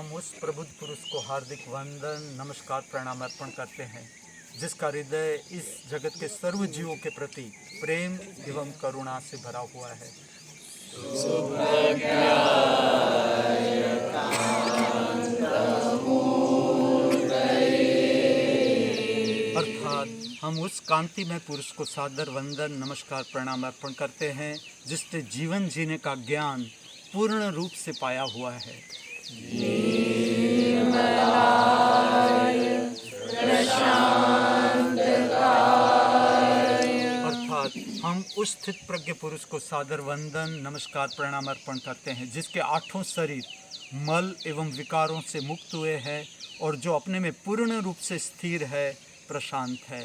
हम उस प्रबुद्ध पुरुष को हार्दिक वंदन, नमस्कार, प्रणाम अर्पण करते हैं जिसका हृदय इस जगत के सर्व जीवों के प्रति प्रेम एवं करुणा से भरा हुआ है। अर्थात हम उस कांतिमय पुरुष को सादर वंदन, नमस्कार, प्रणाम अर्पण करते हैं जिसने जीवन जीने का ज्ञान पूर्ण रूप से पाया हुआ है। अर्थात हम उस स्थित प्रज्ञ पुरुष को सादर वंदन, नमस्कार, प्रणाम अर्पण करते हैं जिसके आठों शरीर मल एवं विकारों से मुक्त हुए हैं और जो अपने में पूर्ण रूप से स्थिर है, प्रशांत है।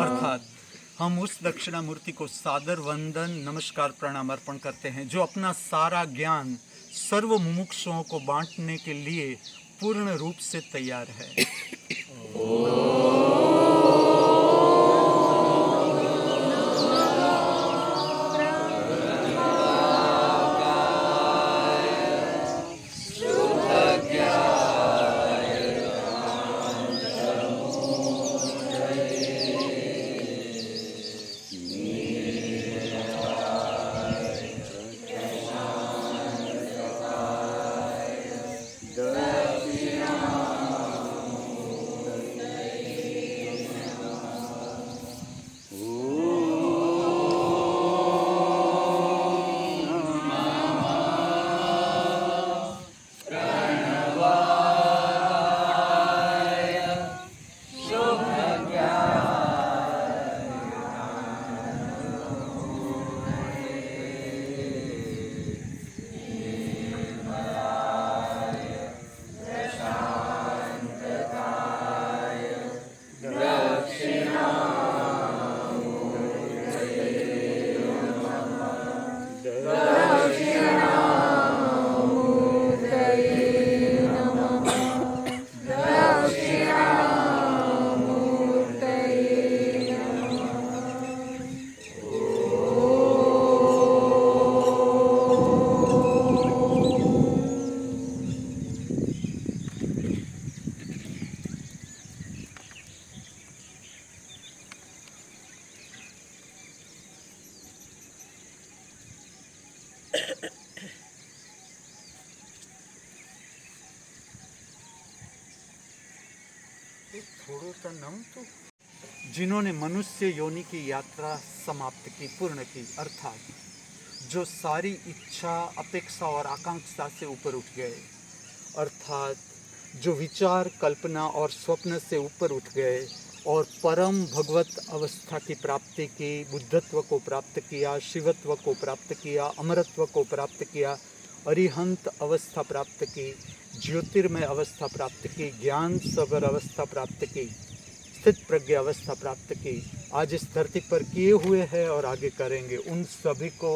अर्थात हम उस दक्षिणामूर्ति को सादर वंदन, नमस्कार, प्रणाम अर्पण करते हैं जो अपना सारा ज्ञान सर्व मुमुक्षुओं को बांटने के लिए पूर्ण रूप से तैयार है। जिन्होंने मनुष्य योनि की यात्रा समाप्त की, पूर्ण की, अर्थात जो सारी इच्छा, अपेक्षा और आकांक्षा से ऊपर उठ गए, अर्थात जो विचार, कल्पना और स्वप्न से ऊपर उठ गए और परम भगवत अवस्था की प्राप्ति की, बुद्धत्व को प्राप्त किया, शिवत्व को प्राप्त किया, अमरत्व को प्राप्त किया, अरिहंत अवस्था प्राप्त की, ज्योतिर्मय अवस्था प्राप्त की, ज्ञान सगर अवस्था प्राप्त की, स्थित प्रज्ञ अवस्था प्राप्त की, आज इस धरती पर किए हुए हैं और आगे करेंगे, उन सभी को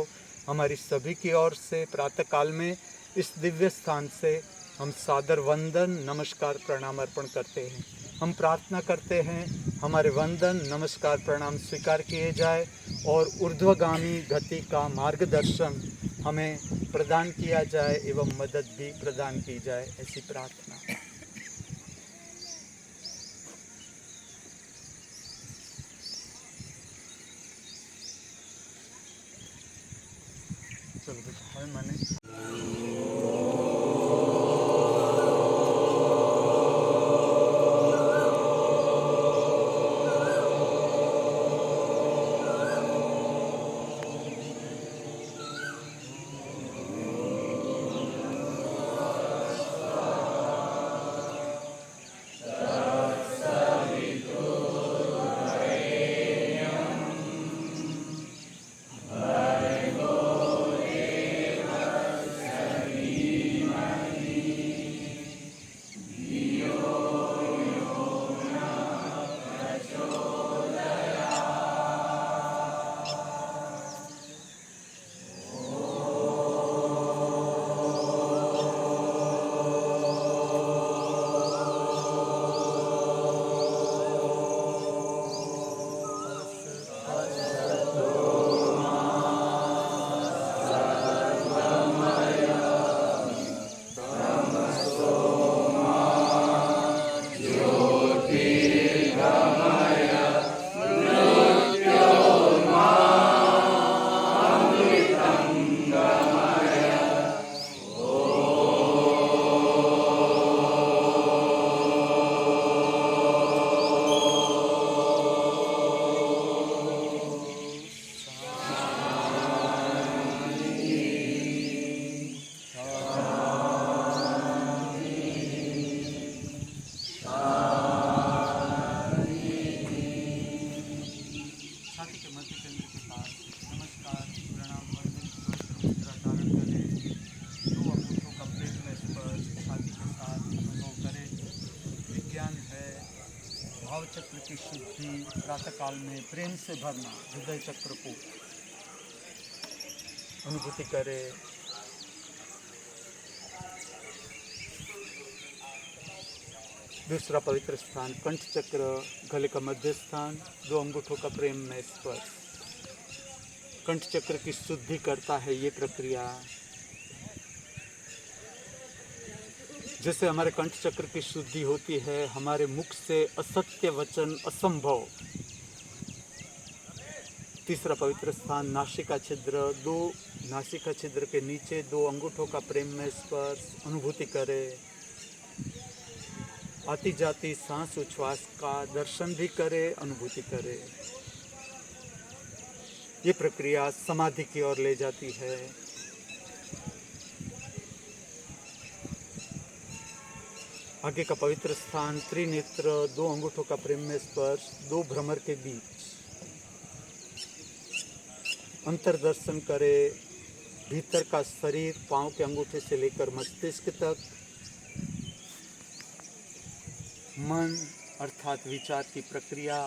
हमारी सभी की ओर से प्रातःकाल में इस दिव्य स्थान से हम सादर वंदन, नमस्कार, प्रणाम अर्पण करते हैं। हम प्रार्थना करते हैं हमारे वंदन, नमस्कार, प्रणाम स्वीकार किए जाए और ऊर्ध्वगामी गति का मार्गदर्शन हमें प्रदान किया जाए एवं मदद भी प्रदान की जाए, ऐसी प्रार्थना। चलो बेटा, है माने चक्र की शुद्धि, प्रातःकाल में प्रेम से भरना, हृदय चक्र को अनुभूति करे। दूसरा पवित्र स्थान कंठ चक्र, गले का मध्य स्थान, 2 अंगूठों का प्रेम में स्पर्श। कंठ चक्र की शुद्धि करता है ये प्रक्रिया। जैसे हमारे कंठ चक्र की शुद्धि होती है, हमारे मुख से असत्य वचन असंभव। तीसरा पवित्र स्थान नासिका छिद्र, 2 नासिका छिद्र के नीचे 2 अंगूठों का प्रेम में स्पर्श, अनुभूति करे। आती जाती सांस उच्छ्वास का दर्शन भी करे, अनुभूति करे। ये प्रक्रिया समाधि की ओर ले जाती है। आगे का पवित्र स्थान त्रिनेत्र, 2 अंगूठों का प्रेम में स्पर्श, 2 भ्रमर के बीच अंतर दर्शन करे। भीतर का शरीर पांव के अंगूठे से लेकर मस्तिष्क तक, मन अर्थात विचार की प्रक्रिया,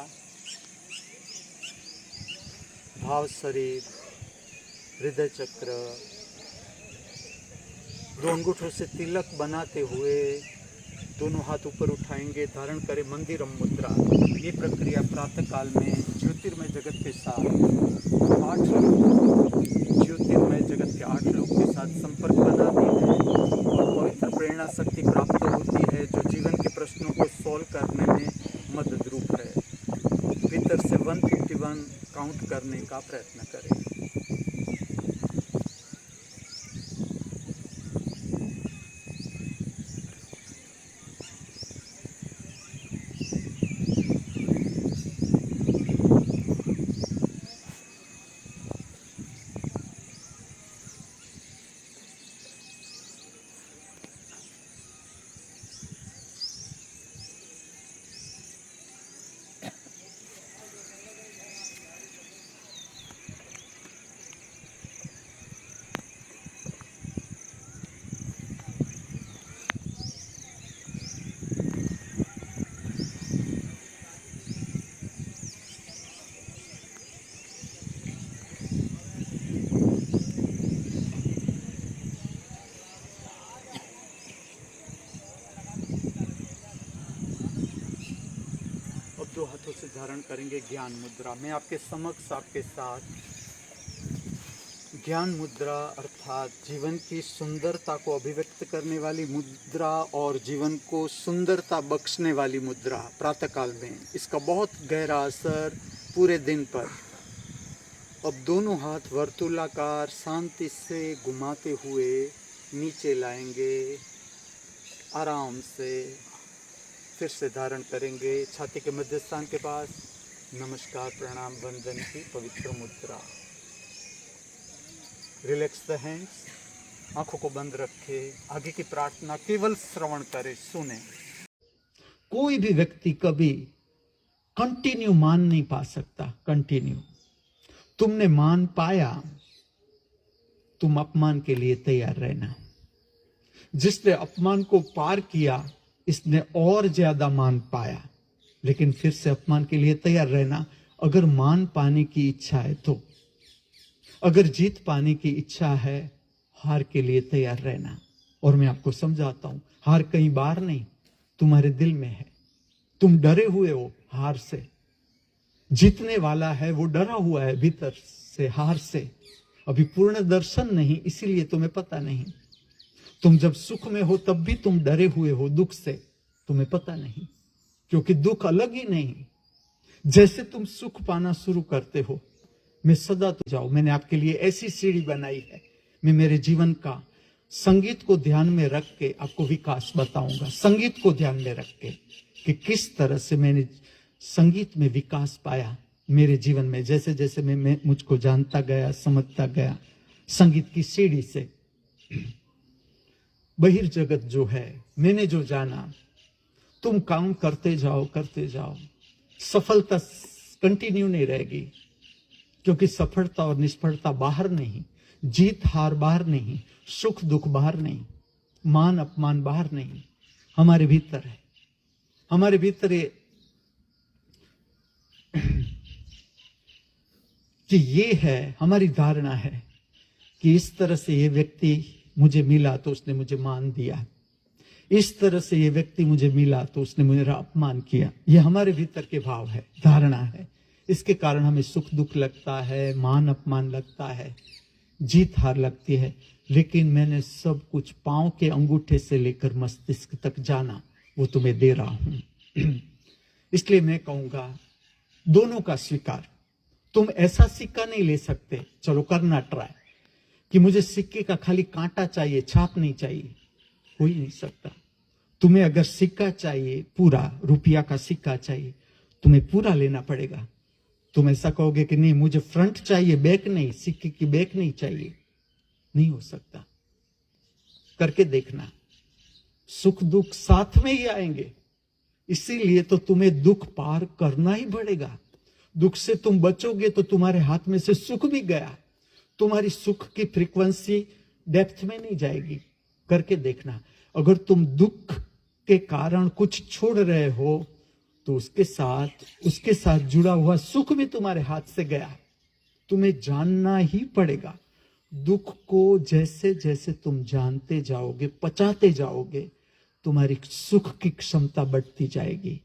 भाव शरीर, हृदय चक्र, 2 अंगूठों से तिलक बनाते हुए दोनों हाथ ऊपर उठाएंगे, धारण करें मंदिरम मुद्रा। ये प्रक्रिया प्रातःकाल में ज्योतिर्मय जगत के साथ 8 ज्योतिर्मय जगत के 8 लोग के साथ संपर्क बनाती है और पवित्र प्रेरणा शक्ति प्राप्त होती है, जो जीवन के प्रश्नों को सॉल्व करने में मदद रूप है। भीतर से 151 काउंट करने का प्रयत्न करें। दो हाथों से धारण करेंगे ज्ञान मुद्रा। मैं आपके समक्ष आपके साथ ज्ञान मुद्रा अर्थात जीवन की सुंदरता को अभिव्यक्त करने वाली मुद्रा और जीवन को सुंदरता बख्शने वाली मुद्रा प्रातःकाल में, इसका बहुत गहरा असर पूरे दिन पर। अब दोनों हाथ वर्तुलाकार शांति से घुमाते हुए नीचे लाएंगे, आराम से फिर से धारण करेंगे छाती के मध्य स्थान के पास। नमस्कार प्रणाम वंदन की पवित्र मुद्रा। रिलैक्स द हैंड्स, आंखों को बंद रखे, आगे की प्रार्थना केवल श्रवण करे, सुने। कोई भी व्यक्ति कभी कंटिन्यू मान नहीं पा सकता। कंटिन्यू तुमने मान पाया, तुम अपमान के लिए तैयार रहना। जिसने अपमान को पार किया, इसने और ज्यादा मान पाया, लेकिन फिर से अपमान के लिए तैयार रहना। अगर मान पाने की इच्छा है तो, अगर जीत पाने की इच्छा है, हार के लिए तैयार रहना। और मैं आपको समझाता हूं, हार कई बार नहीं, तुम्हारे दिल में है। तुम डरे हुए हो हार से। जीतने वाला है वो डरा हुआ है भीतर से हार से। अभी पूर्ण दर्शन नहीं, इसीलिए तुम्हें पता नहीं। तुम जब सुख में हो तब भी तुम डरे हुए हो दुख से, तुम्हें पता नहीं, क्योंकि दुख अलग ही नहीं। जैसे तुम सुख पाना शुरू करते हो, मैं सदा तो जाओ, मैंने आपके लिए ऐसी सीढ़ी बनाई है। मैं मेरे जीवन का संगीत को ध्यान में रख के आपको विकास बताऊंगा। संगीत को ध्यान में रख के कि किस तरह से मैंने संगीत में विकास पाया मेरे जीवन में। जैसे जैसे मैं मुझको जानता गया, समझता गया संगीत की सीढ़ी से। बहिर्जगत जो है, मैंने जो जाना, तुम काम करते जाओ करते जाओ, सफलता कंटिन्यू नहीं रहेगी। क्योंकि सफलता और निष्फलता बाहर नहीं, जीत हार बाहर नहीं, सुख दुख बाहर नहीं, मान अपमान बाहर नहीं, हमारे भीतर है। हमारे भीतर ये कि ये है, हमारी धारणा है कि इस तरह से ये व्यक्ति मुझे मिला तो उसने मुझे मान दिया, इस तरह से ये व्यक्ति मुझे मिला तो उसने मेरा अपमान किया। ये हमारे भीतर के भाव है, धारणा है। इसके कारण हमें सुख दुख लगता है, मान अपमान लगता है, जीत हार लगती है। लेकिन मैंने सब कुछ पांव के अंगूठे से लेकर मस्तिष्क तक जाना, वो तुम्हें दे रहा हूं। इसलिए मैं कहूंगा दोनों का स्वीकार। तुम ऐसा सिक्का नहीं ले सकते, चलो करना ट्राई, कि मुझे सिक्के का खाली कांटा चाहिए, छाप नहीं चाहिए, हो ही नहीं सकता। तुम्हें अगर सिक्का चाहिए, पूरा रुपया का सिक्का चाहिए, तुम्हें पूरा लेना पड़ेगा। तुम ऐसा कहोगे कि नहीं मुझे फ्रंट चाहिए, बैक नहीं, सिक्के की बैक नहीं चाहिए, नहीं हो सकता। करके देखना, सुख दुख साथ में ही आएंगे। इसीलिए तो तुम्हें दुख पार करना ही पड़ेगा। दुख से तुम बचोगे तो तुम्हारे हाथ में से सुख भी गया, तुम्हारी सुख की फ्रीक्वेंसी डेप्थ में नहीं जाएगी। करके देखना, अगर तुम दुख के कारण कुछ छोड़ रहे हो तो उसके साथ जुड़ा हुआ सुख भी तुम्हारे हाथ से गया। तुम्हें जानना ही पड़ेगा। दुख को जैसे जैसे तुम जानते जाओगे, पचाते जाओगे, तुम्हारी सुख की क्षमता बढ़ती जाएगी।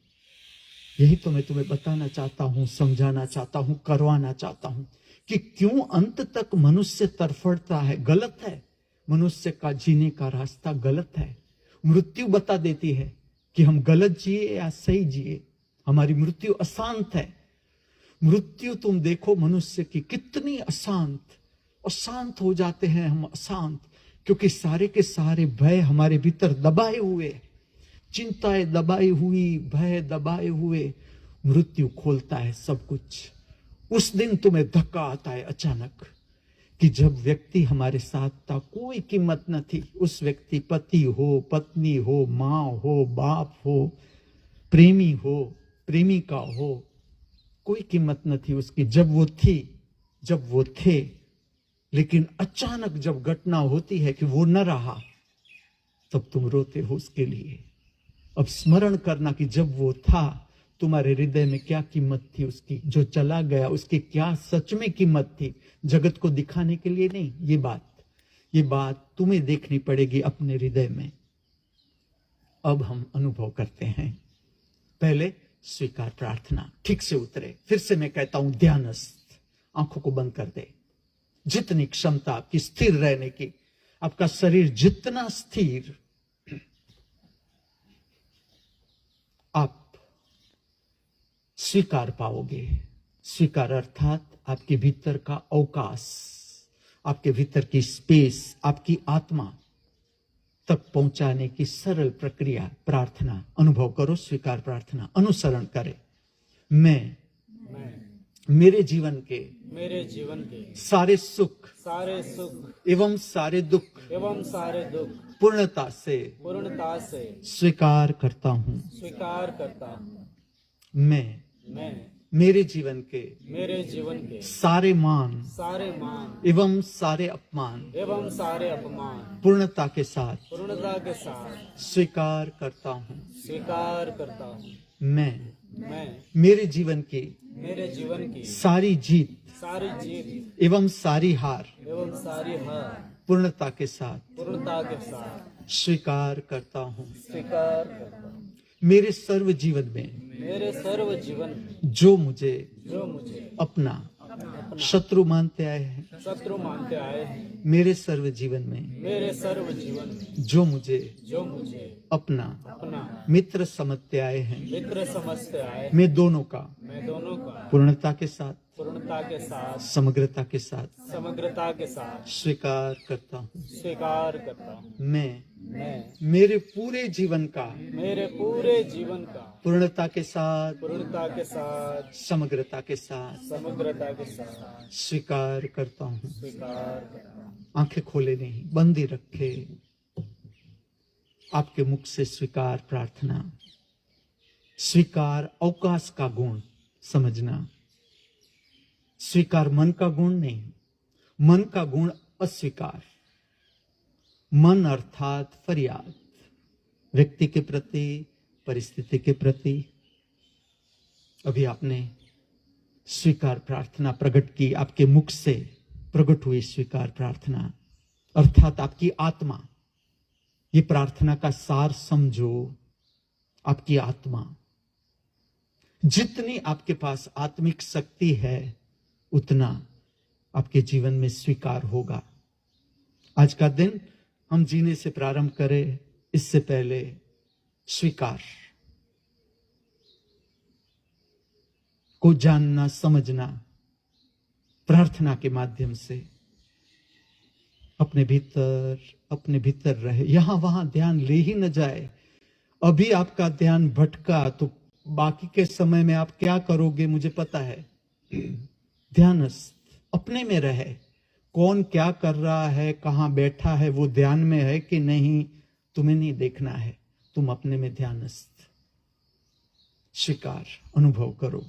यही तो मैं तुम्हें बताना चाहता हूं, समझाना चाहता हूं, करवाना चाहता हूं कि क्यों अंत तक मनुष्य तड़फड़ता है। गलत है, मनुष्य का जीने का रास्ता गलत है। मृत्यु बता देती है कि हम गलत जिए या सही जिए। हमारी मृत्यु अशांत है। मृत्यु तुम देखो मनुष्य की कितनी अशांत हो जाते हैं हम, अशांत, क्योंकि सारे के सारे भय हमारे भीतर दबाए हुए, चिंताएं दबाई हुई, भय दबाए हुए, मृत्यु खोलता है सब कुछ। उस दिन तुम्हें धक्का आता है अचानक कि जब व्यक्ति हमारे साथ था कोई कीमत न थी। उस व्यक्ति पति हो, पत्नी हो, माँ हो, बाप हो, प्रेमी हो, प्रेमिका हो, कोई कीमत न थी उसकी जब वो थे। लेकिन अचानक जब घटना होती है कि वो न रहा, तब तुम रोते हो उसके लिए। अब स्मरण करना कि जब वो था तुम्हारे हृदय में क्या कीमत थी उसकी, जो चला गया उसकी क्या सच में कीमत थी। जगत को दिखाने के लिए नहीं, ये बात तुम्हें देखनी पड़ेगी अपने हृदय में। अब हम अनुभव करते हैं। पहले स्वीकार प्रार्थना ठीक से उतरे। फिर से मैं कहता हूं ध्यानस्थ, आंखों को बंद कर दे। जितनी क्षमता आपकी स्थिर रहने की, आपका शरीर जितना स्थिर, आप स्वीकार पाओगे। स्वीकार अर्थात आपके भीतर का अवकाश, आपके भीतर की स्पेस, आपकी आत्मा तक पहुंचाने की सरल प्रक्रिया प्रार्थना। अनुभव करो स्वीकार प्रार्थना, अनुसरण करे। मैं मेरे जीवन के सारे सुख एवं सारे दुख पूर्णता से स्वीकार करता हूं। मैं मेरे जीवन के सारे मान एवं सारे अपमान पूर्णता के साथ स्वीकार करता हूं। मैं मेरे जीवन की सारी जीत एवं सारी हार पूर्णता के साथ स्वीकार करता हूं। मेरे सर्व जीवन में जो मुझे अपना शत्रु मानते आए हैं, मेरे सर्व जीवन में जो मुझे अपना मित्र समझते आए हैं, मैं दोनों का पूर्णता के साथ समग्रता के साथ स्वीकार करता हूँ। मैं मेरे पूरे जीवन का पूर्णता के साथ समग्रता के साथ स्वीकार करता हूँ। आंखें खोले नहीं, बंद ही रखे। आपके मुख से स्वीकार प्रार्थना। स्वीकार अवकाश का गुण समझना। स्वीकार मन का गुण नहीं, मन का गुण अस्वीकार। मन अर्थात फरियाद, व्यक्ति के प्रति, परिस्थिति के प्रति। अभी आपने स्वीकार प्रार्थना प्रकट की, आपके मुख से प्रकट हुई स्वीकार प्रार्थना, अर्थात आपकी आत्मा। ये प्रार्थना का सार समझो, आपकी आत्मा। जितनी आपके पास आत्मिक शक्ति है उतना आपके जीवन में स्वीकार होगा। आज का दिन हम जीने से प्रारंभ करें, इससे पहले स्वीकार को जानना, समझना, प्रार्थना के माध्यम से अपने भीतर रहे, यहां वहां ध्यान ले ही न जाए। अभी आपका ध्यान भटका तो बाकी के समय में आप क्या करोगे मुझे पता है। ध्यानस्थ अपने में रहे, कौन क्या कर रहा है, कहां बैठा है, वो ध्यान में है कि नहीं, तुम्हें नहीं देखना है। तुम अपने में ध्यानस्थ, स्वीकार अनुभव करो।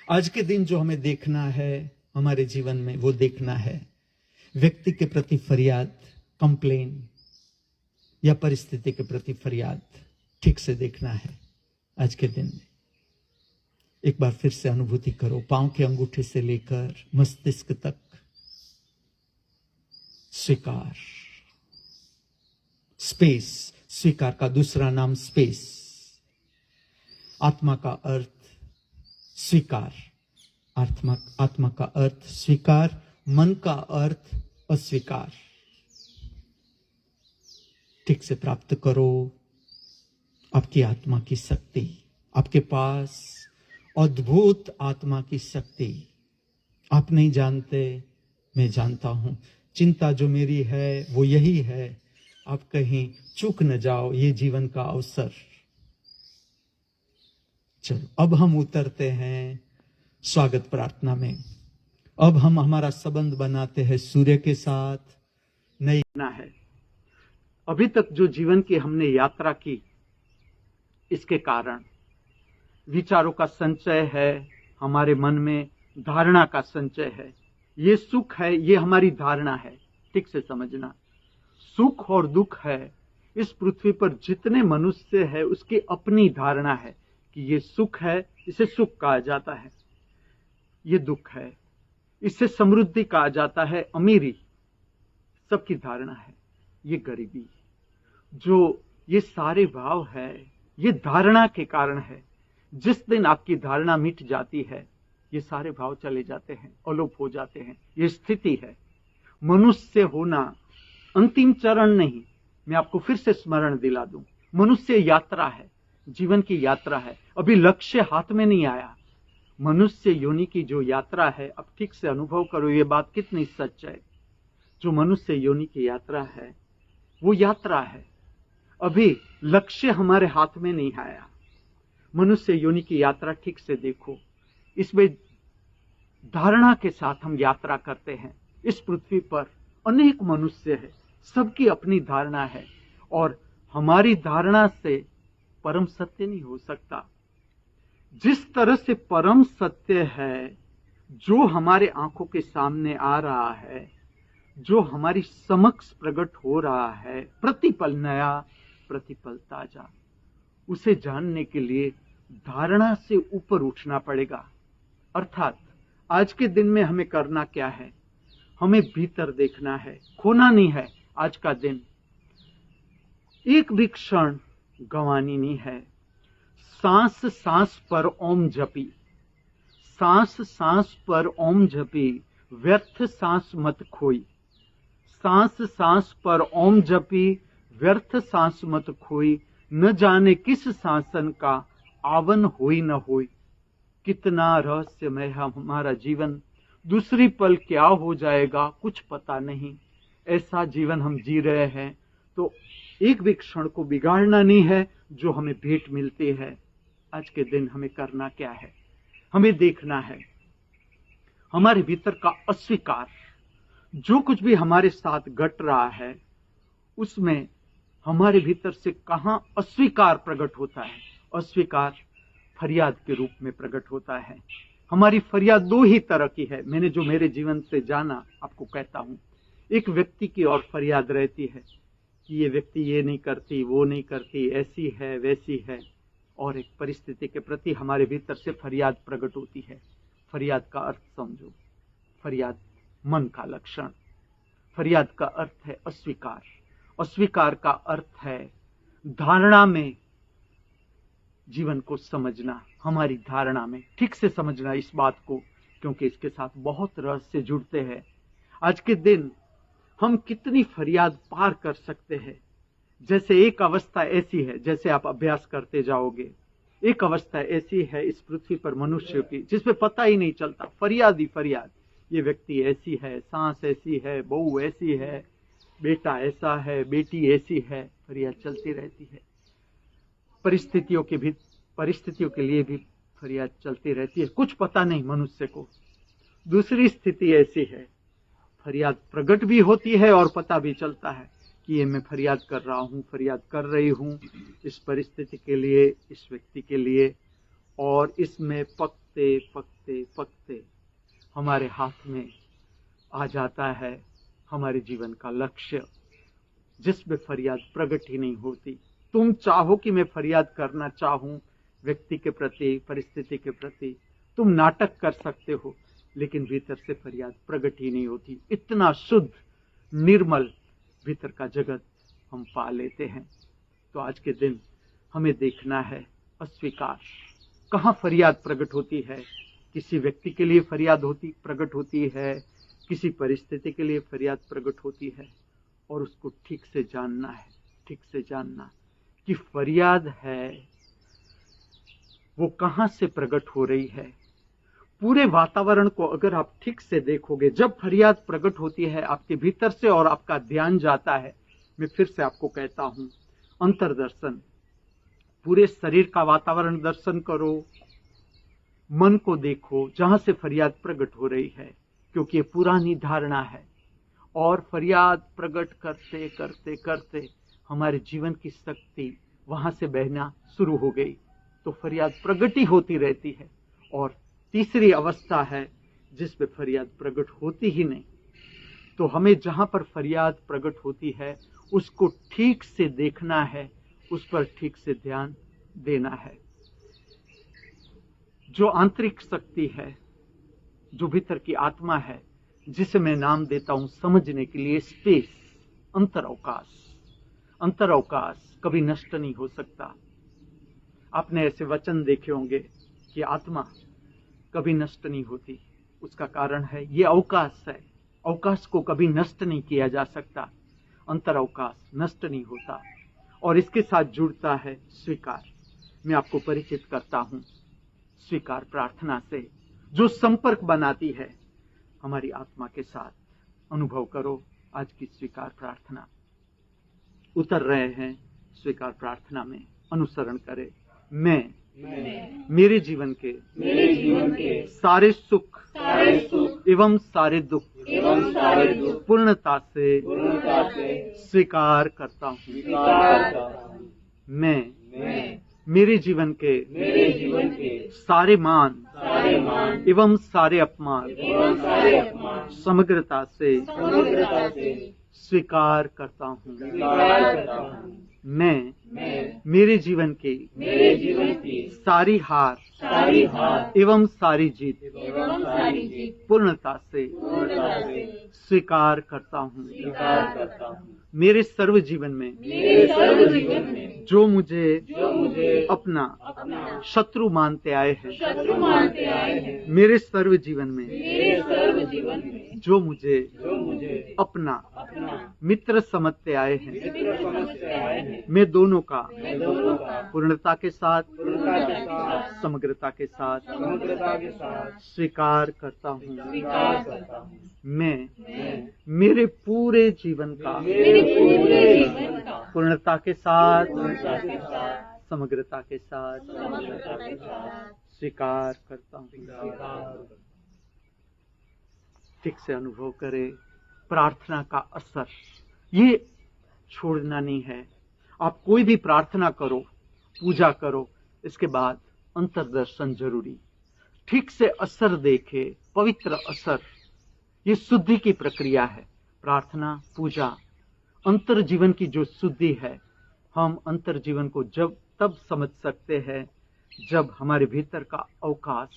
आज के दिन जो हमें देखना है हमारे जीवन में, वो देखना है व्यक्ति के प्रति फरियाद, कंप्लेन, या परिस्थिति के प्रति फरियाद ठीक से देखना है। आज के दिन में एक बार फिर से अनुभूति करो, पांव के अंगूठे से लेकर मस्तिष्क तक स्वीकार। स्पेस, स्वीकार का दूसरा नाम स्पेस। आत्मा का अर्थ स्वीकार, आत्मा का अर्थ स्वीकार, मन का अर्थ अस्वीकार। ठीक से प्राप्त करो आपकी आत्मा की शक्ति। आपके पास अद्भुत आत्मा की शक्ति, आप नहीं जानते, मैं जानता हूं। चिंता जो मेरी है वो यही है, आप कहीं चूक न जाओ, ये जीवन का अवसर। चलो अब हम उतरते हैं स्वागत प्रार्थना में। अब हम हमारा संबंध बनाते हैं सूर्य के साथ। नहीं ना है अभी तक जो जीवन की हमने यात्रा की, इसके कारण विचारों का संचय है, हमारे मन में धारणा का संचय है। ये सुख है, ये हमारी धारणा है। ठीक से समझना, सुख और दुख है। इस पृथ्वी पर जितने मनुष्य है उसकी अपनी धारणा है कि ये सुख है, इसे सुख कहा जाता है। ये दुख है, इससे समृद्धि कहा जाता है, अमीरी। सबकी धारणा है। ये गरीबी, जो ये सारे भाव है, ये धारणा के कारण है। जिस दिन आपकी धारणा मिट जाती है, ये सारे भाव चले जाते हैं, अलोप हो जाते हैं। ये स्थिति है। मनुष्य होना अंतिम चरण नहीं। मैं आपको फिर से स्मरण दिला दूं, मनुष्य यात्रा है, जीवन की यात्रा है। अभी लक्ष्य हाथ में नहीं आया। मनुष्य योनि की जो यात्रा है, अब ठीक से अनुभव करो ये बात कितनी सच है। जो मनुष्य योनि की यात्रा है वो यात्रा है, अभी लक्ष्य हमारे हाथ में नहीं आया। मनुष्य योनि की यात्रा ठीक से देखो, इसमें धारणा के साथ हम यात्रा करते हैं। इस पृथ्वी पर अनेक मनुष्य है, सबकी अपनी धारणा है, और हमारी धारणा से परम सत्य नहीं हो सकता। जिस तरह से परम सत्य है, जो हमारे आंखों के सामने आ रहा है, जो हमारी समक्ष प्रकट हो रहा है, प्रतिपल नया, प्रतिपल ताजा, उसे जानने के लिए धारणा से ऊपर उठना पड़ेगा। अर्थात आज के दिन में हमें करना क्या है? हमें भीतर देखना है, खोना नहीं है। आज का दिन एक भी क्षण गंवानी नहीं है। सांस सांस पर ओम जपी, सांस सांस पर ओम जपी, व्यर्थ सांस मत खोई। सांस सांस पर ओम जपी, व्यर्थ सांस मत खोई। न जाने किस सांसन का आवन होई न होई। कितना रहस्यमय है हमारा जीवन। दूसरी पल क्या हो जाएगा कुछ पता नहीं। ऐसा जीवन हम जी रहे हैं, तो एक भी क्षण को बिगाड़ना नहीं है जो हमें भेंट मिलती है। आज के दिन हमें करना क्या है? हमें देखना है हमारे भीतर का अस्वीकार। जो कुछ भी हमारे साथ घट रहा है, उसमें हमारे भीतर से कहां अस्वीकार प्रकट होता है? अस्वीकार फरियाद के रूप में प्रकट होता है। हमारी फरियाद दो ही तरह की है। मैंने जो मेरे जीवन से जाना आपको कहता हूं। एक व्यक्ति की और फरियाद रहती है कि ये व्यक्ति ये नहीं करती, वो नहीं करती, ऐसी है, वैसी है। और एक परिस्थिति के प्रति हमारे भीतर से फरियाद प्रकट होती है। फरियाद का अर्थ समझो, फरियाद मन का लक्षण। फरियाद का अर्थ है अस्वीकार। अस्वीकार का अर्थ है धारणा में जीवन को समझना, हमारी धारणा में ठीक से समझना इस बात को, क्योंकि इसके साथ बहुत रहस्य जुड़ते हैं। आज के दिन हम कितनी फरियाद पार कर सकते हैं। जैसे एक अवस्था ऐसी है, जैसे आप अभ्यास करते जाओगे, एक अवस्था ऐसी है इस पृथ्वी पर मनुष्य की जिसमें पता ही नहीं चलता, फरियाद ही फरियाद। ये व्यक्ति ऐसी है, सांस ऐसी है, बहू ऐसी है, बेटा ऐसा है, बेटी ऐसी है, फरियाद चलती रहती है। परिस्थितियों के लिए भी फरियाद चलती रहती है, कुछ पता नहीं मनुष्य को। दूसरी स्थिति ऐसी है, फरियाद प्रकट भी होती है और पता भी चलता है कि ये मैं फरियाद कर रहा हूँ, फरियाद कर रही हूँ इस परिस्थिति के लिए, इस व्यक्ति के लिए, और इसमें पकते पकते पकते हमारे हाथ में आ जाता है हमारे जीवन का लक्ष्य, जिसमें फरियाद प्रकट ही नहीं होती। तुम चाहो कि मैं फरियाद करना चाहूं व्यक्ति के प्रति, परिस्थिति के प्रति, तुम नाटक कर सकते हो, लेकिन भीतर से फरियाद प्रकट ही नहीं होती। इतना शुद्ध निर्मल भीतर का जगत हम पा लेते हैं। तो आज के दिन हमें देखना है अस्वीकार। कहाँ फरियाद प्रकट होती है? किसी व्यक्ति के लिए फरियाद प्रकट होती है, किसी परिस्थिति के लिए फरियाद प्रकट होती है, और उसको ठीक से जानना है, ठीक से जानना कि फरियाद है वो कहाँ से प्रकट हो रही है। पूरे वातावरण को अगर आप ठीक से देखोगे, जब फरियाद प्रकट होती है आपके भीतर से और आपका ध्यान जाता है, मैं फिर से आपको कहता हूं, अंतर्दर्शन, पूरे शरीर का वातावरण दर्शन करो, मन को देखो जहां से फरियाद प्रकट हो रही है, क्योंकि ये पुरानी धारणा है। और फरियाद प्रकट करते करते करते हमारे जीवन की शक्ति वहां से बहना शुरू हो गई, तो फरियाद प्रकट ही होती रहती है। और तीसरी अवस्था है जिसमें फरियाद प्रकट होती ही नहीं। तो हमें जहां पर फरियाद प्रकट होती है उसको ठीक से देखना है, उस पर ठीक से ध्यान देना है। जो आंतरिक शक्ति है, जो भीतर की आत्मा है, जिसे मैं नाम देता हूं समझने के लिए स्पेस, अंतरअवकाश। अंतरअवकाश कभी नष्ट नहीं हो सकता। आपने ऐसे वचन देखे होंगे कि आत्मा कभी नष्ट नहीं होती। उसका कारण है ये अवकाश है। अवकाश को कभी नष्ट नहीं किया जा सकता। अंतरअवकाश नष्ट नहीं होता। और इसके साथ जुड़ता है स्वीकार। मैं आपको परिचित करता हूं स्वीकार प्रार्थना से, जो संपर्क बनाती है हमारी आत्मा के साथ। अनुभव करो आज की स्वीकार प्रार्थना। उतर रहे हैं स्वीकार प्रार्थना में, अनुसरण करें। मैं मेरे जीवन के सारे सुख एवं सारे दुख पूर्णता से स्वीकार करता हूँ। मैं मेरे जीवन के सारे मान एवं सारे अपमान समग्रता से स्वीकार करता हूँ। मैं मेरे जीवन की सारी हार एवं सारी जीत पूर्णता से स्वीकार करता हूँ। मेरे सर्व जीवन में जो मुझे अपना शत्रु मानते आए हैं, मेरे सर्व जीवन में जो मुझे अपना मित्र समझते आए हैं, मैं दोनों का पूर्णता के साथ समग्रता के साथ स्वीकार करता हूँ। मैं मेरे पूरे जीवन का पूर्णता के साथ समग्रता के साथ स्वीकार करता हूँ। ठीक से अनुभव करें प्रार्थना का असर। ये छोड़ना नहीं है। आप कोई भी प्रार्थना करो, पूजा करो, इसके बाद अंतर्दर्शन जरूरी। ठीक से असर देखे, पवित्र असर। ये शुद्धि की प्रक्रिया है। प्रार्थना, पूजा, अंतर जीवन की जो शुद्धि है। हम अंतर जीवन को जब तब समझ सकते हैं जब हमारे भीतर का अवकाश,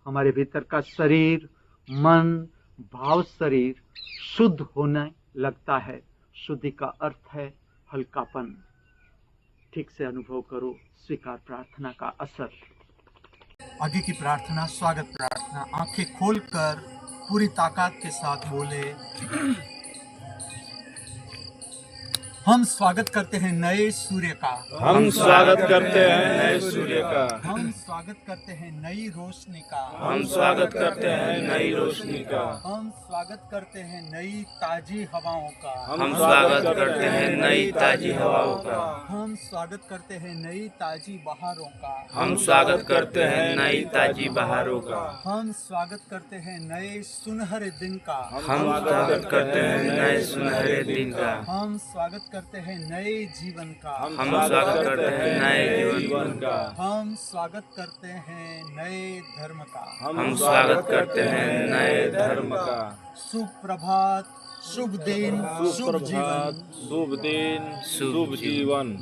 हमारे भीतर का शरीर, मन, भाव शरीर शुद्ध होने लगता है। शुद्धि का अर्थ है हल्कापन। ठीक से अनुभव करो स्वीकार प्रार्थना का असर। आगे की प्रार्थना स्वागत प्रार्थना। आंखें खोलकर पूरी ताकत के साथ बोले, हम स्वागत करते हैं नए सूर्य का। हम स्वागत करते हैं नए सूर्य का। हम स्वागत करते हैं नई रोशनी का। हम स्वागत करते हैं नई रोशनी का। हम स्वागत करते हैं नई ताजी हवाओं का। हम स्वागत करते हैं नई ताजी हवाओं का। हम स्वागत करते हैं नई ताजी बहारों का। हम स्वागत करते हैं नई ताजी बहारों का। हम स्वागत करते हैं नए सुनहरे दिन का। हम स्वागत करते हैं नए सुनहरे दिन का। हम स्वागत करते हैं नए जीवन का। हम स्वागत करते हैं नए जीवन का। हम स्वागत करते हैं नए धर्म का। हम स्वागत करते हैं नए धर्म का। शुभ प्रभात, शुभ दिन, शुभ जीवन। शुभ दिन, शुभ जीवन।